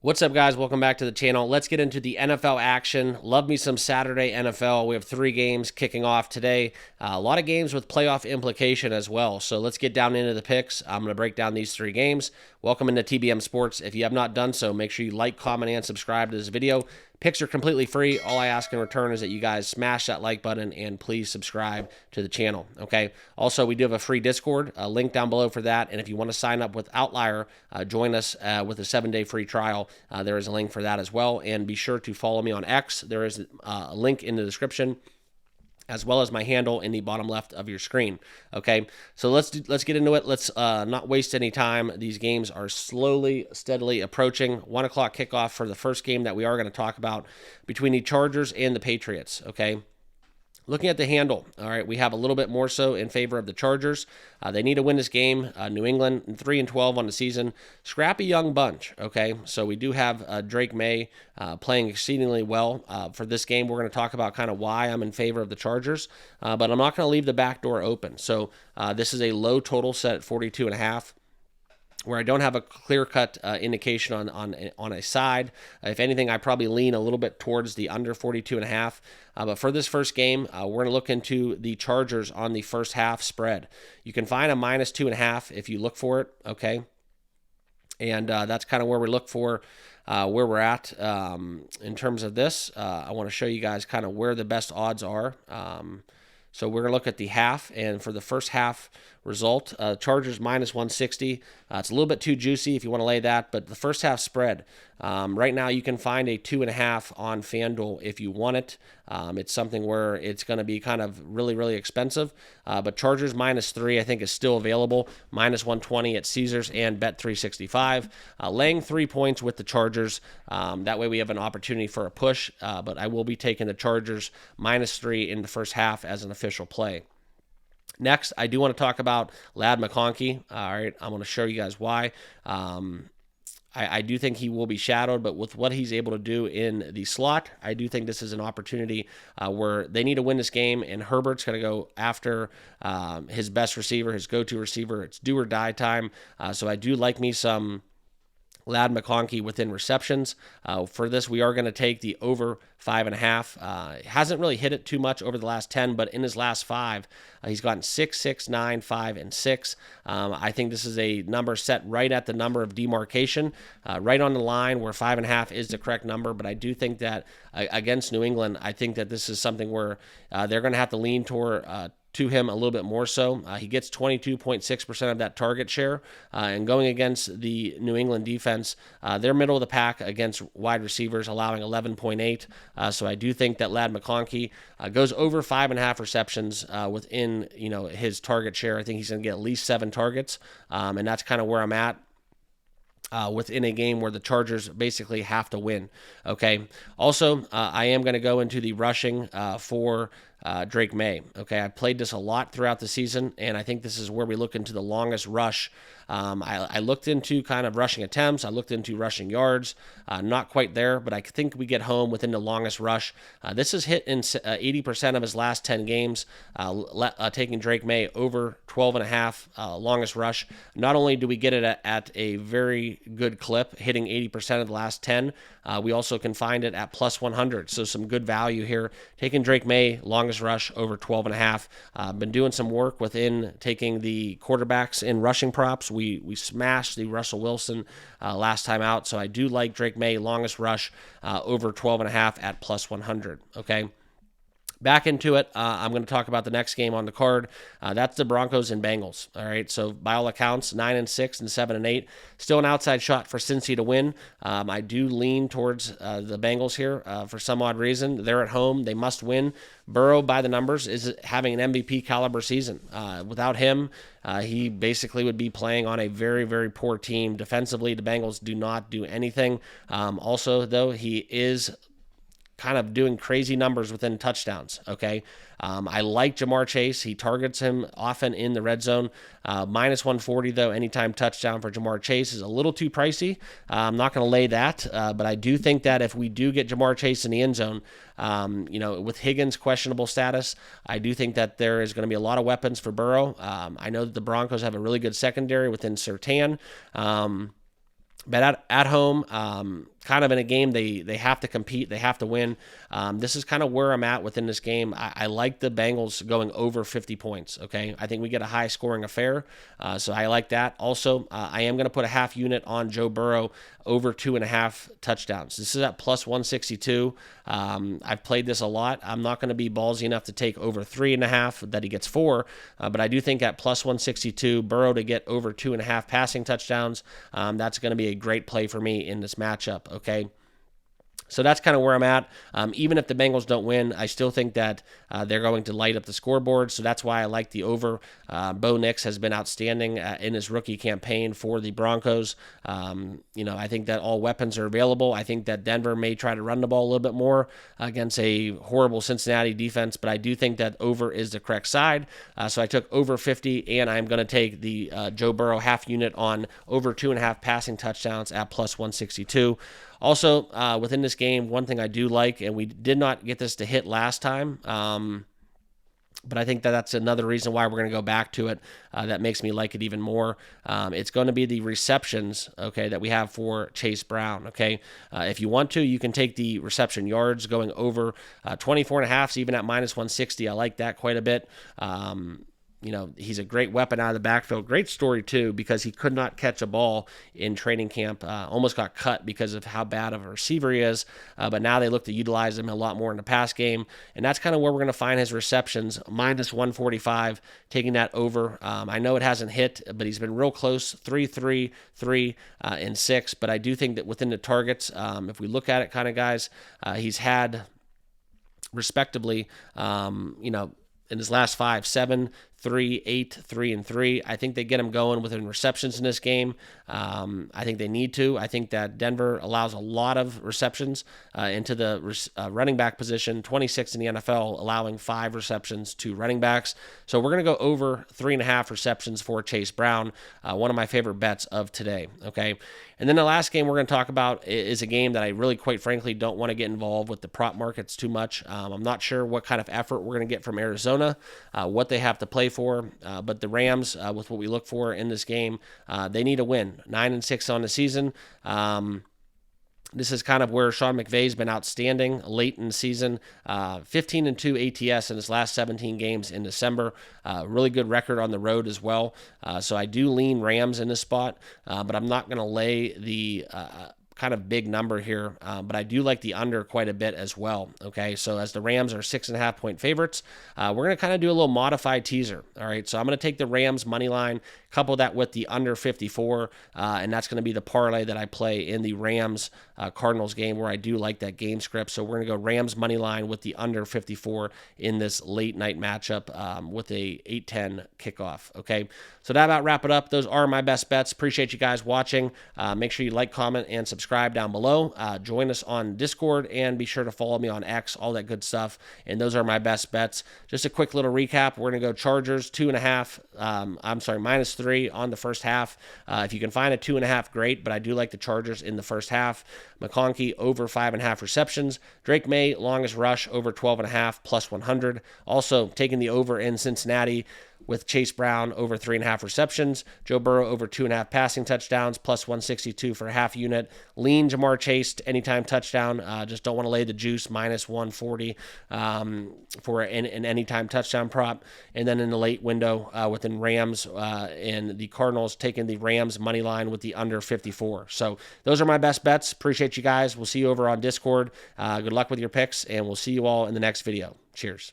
What's up, guys? Welcome back to the channel. Let's get into the NFL action. Love me some Saturday NFL. We have 3 games kicking off today. A lot of games with playoff implication as well. So let's get down into the picks. I'm going to break down these 3 games. Welcome into TBM Sports. If you have not done so, make sure you like, comment, and subscribe to this video. Picks are completely free. All I ask in return is that you guys smash that like button and please subscribe to the channel, okay? Also, we do have a free Discord, a link down below for that. And if you want to sign up with Outlier, join us with a 7-day free trial. There is a link for that as well. And be sure to follow me on X. There is a link in the description, as well as my handle in the bottom left of your screen. Okay, so let's get into it. Let's not waste any time. These games are steadily approaching. 1 o'clock kickoff for the first game that we are going to talk about between the Chargers and the Patriots. Okay. Looking at the handle, all right, we have a little bit more so in favor of the Chargers. They need to win this game. New England 3-12 on the season. Scrappy young bunch, okay? So we do have Drake May playing exceedingly well for this game. We're going to talk about kind of why I'm in favor of the Chargers, but I'm not going to leave the back door open. So this is a low total set at 42.5. Where I don't have a clear-cut indication on a side. If anything, I probably lean a little bit towards the under 42.5. But for this first game, we're going to look into the Chargers on the first half spread. You can find a -2.5 if you look for it, okay? And that's kind of where we look for where we're at in terms of this. I want to show you guys kind of where the best odds are. So we're going to look at the half, and for the first half result, Chargers -160. It's a little bit too juicy if you want to lay that, but the first half spread, right now you can find a 2.5 on FanDuel if you want it. It's something where it's going to be kind of really expensive, but Chargers -3 I think is still available, -120 at Caesars and Bet365. Laying 3 points with the Chargers. That way we have an opportunity for a push, but I will be taking the Chargers -3 in the first half as an official play. Next, I do want to talk about Ladd McConkey. All right, I'm going to show you guys why. I do think he will be shadowed, but with what he's able to do in the slot, I do think this is an opportunity where they need to win this game, and Herbert's going to go after his best receiver, his go-to receiver. It's do or die time. So I do like me some Ladd McConkey within receptions. For this, we are going to take the over 5.5. Hasn't really hit it too much over the last 10, but in his last 5, he's gotten 6, 6, 9, 5, and 6. I think this is a number set right at the number of demarcation, right on the line where 5.5 is the correct number. But I do think that against New England, I think that this is something where they're going to have to lean toward to him a little bit more so. He gets 22.6% of that target share. And going against the New England defense, they're middle of the pack against wide receivers, allowing 11.8. So I do think that Ladd McConkey goes over 5.5 receptions within his target share. I think he's going to get at least 7 targets. And that's kind of where I'm at. Within a game where the Chargers basically have to win. Okay. Also, I am going to go into the rushing for Drake May. Okay. I played this a lot throughout the season, and I think this is where we look into the longest rush. I looked into kind of rushing attempts. I looked into rushing yards. Not quite there, but I think we get home within the longest rush. This is hit in 80% of his last 10 games, taking Drake May over 12.5 longest rush. Not only do we get it at a very good clip, hitting 80% of the last 10, we also can find it at +100. So some good value here. Taking Drake May, longest rush over 12.5. Been doing some work within taking the quarterbacks in rushing props. We smashed the Russell Wilson last time out, so I do like Drake May, longest rush over 12.5 at +100. Okay. Back into it, I'm going to talk about the next game on the card. That's the Broncos and Bengals. All right, so by all accounts, 9-6 and 7-8. Still an outside shot for Cincy to win. I do lean towards the Bengals here for some odd reason. They're at home. They must win. Burrow, by the numbers, is having an MVP caliber season. Without him, he basically would be playing on a very poor team. Defensively, the Bengals do not do anything. Also, though, he is kind of doing crazy numbers within touchdowns, okay? I like Jamar Chase. He targets him often in the red zone. -140, though, anytime touchdown for Jamar Chase is a little too pricey. I'm not going to lay that, but I do think that if we do get Jamar Chase in the end zone, with Higgins' questionable status, I do think that there is going to be a lot of weapons for Burrow. I know that the Broncos have a really good secondary within Surtain. But at home, kind of in a game they have to compete, they have to win. This is kind of where I'm at within this game. I like the Bengals going over 50 points. Okay, I think we get a high scoring affair, so I like that. Also, I am going to put a half unit on Joe Burrow over 2.5 touchdowns. This is at plus 162. I've played this a lot. I'm not going to be ballsy enough to take over 3.5 that he gets 4, but I do think at plus 162, Burrow to get over 2.5 passing touchdowns, that's going to be a great play for me in this matchup. Okay. So that's kind of where I'm at. Even if the Bengals don't win, I still think that they're going to light up the scoreboard. So that's why I like the over. Bo Nix has been outstanding in his rookie campaign for the Broncos. I think that all weapons are available. I think that Denver may try to run the ball a little bit more against a horrible Cincinnati defense, but I do think that over is the correct side. So I took over 50, and I'm going to take the Joe Burrow half unit on over 2.5 passing touchdowns at plus 162. Also, within this game, one thing I do like, and we did not get this to hit last time, but I think that that's another reason why we're going to go back to it that makes me like it even more. It's going to be the receptions, okay, that we have for Chase Brown, okay? If you want to, you can take the reception yards going over 24.5, even at minus 160. I like that quite a bit. He's a great weapon out of the backfield. Great story, too, because he could not catch a ball in training camp. Almost got cut because of how bad of a receiver he is. But now they look to utilize him a lot more in the pass game. And that's kind of where we're going to find his receptions, minus 145, taking that over. I know it hasn't hit, but he's been real close, 3, 3, and 6. But I do think that within the targets, if we look at it kind of, guys, he's had, respectably, in his last 5, 7, 3, 8, 3, and 3. I think they get him going within receptions in this game. I think they need to. I think that Denver allows a lot of receptions into the running back position, 26 in the NFL, allowing 5 receptions to running backs. So we're going to go over 3.5 receptions for Chase Brown, one of my favorite bets of today. Okay. And then the last game we're going to talk about is a game that I really, quite frankly, don't want to get involved with the prop markets too much. I'm not sure what kind of effort we're going to get from Arizona, what they have to play for, but the Rams, with what we look for in this game, they need a win. 9-6 on the season. This is kind of where Sean McVay's been outstanding late in the season. 15-2 ATS in his last 17 games in December. Really good record on the road as well. So I do lean Rams in this spot, but I'm not going to lay the kind of big number here, but I do like the under quite a bit as well. Okay, so as the Rams are 6.5 point favorites, we're going to kind of do a little modified teaser. All right, so I'm going to take the Rams money line, couple that with the under 54, and that's going to be the parlay that I play in the Rams Cardinals game, where I do like that game script. So we're going to go Rams money line with the under 54 in this late night matchup with a 8:10 kickoff. Okay, so that about wrap it up. Those are my best bets. Appreciate you guys watching. Make sure you like, comment, and subscribe down below. Join us on Discord, and be sure to follow me on X, all that good stuff. And those are my best bets. Just a quick little recap. We're going to go Chargers 2.5. Minus 3 on the first half. If you can find a 2.5, great, but I do like the Chargers in the first half. McConkey over 5.5 receptions. Drake May, longest rush, over 12.5, plus 100. Also, taking the over in Cincinnati with Chase Brown over 3.5 receptions. Joe Burrow over 2.5 passing touchdowns, plus 162 for a half unit. Lean Jamar Chase anytime touchdown. Just don't want to lay the juice, minus 140 for an anytime touchdown prop. And then in the late window within Rams and the Cardinals, taking the Rams money line with the under 54. So those are my best bets. Appreciate you guys. We'll see you over on Discord. Good luck with your picks, and we'll see you all in the next video. Cheers.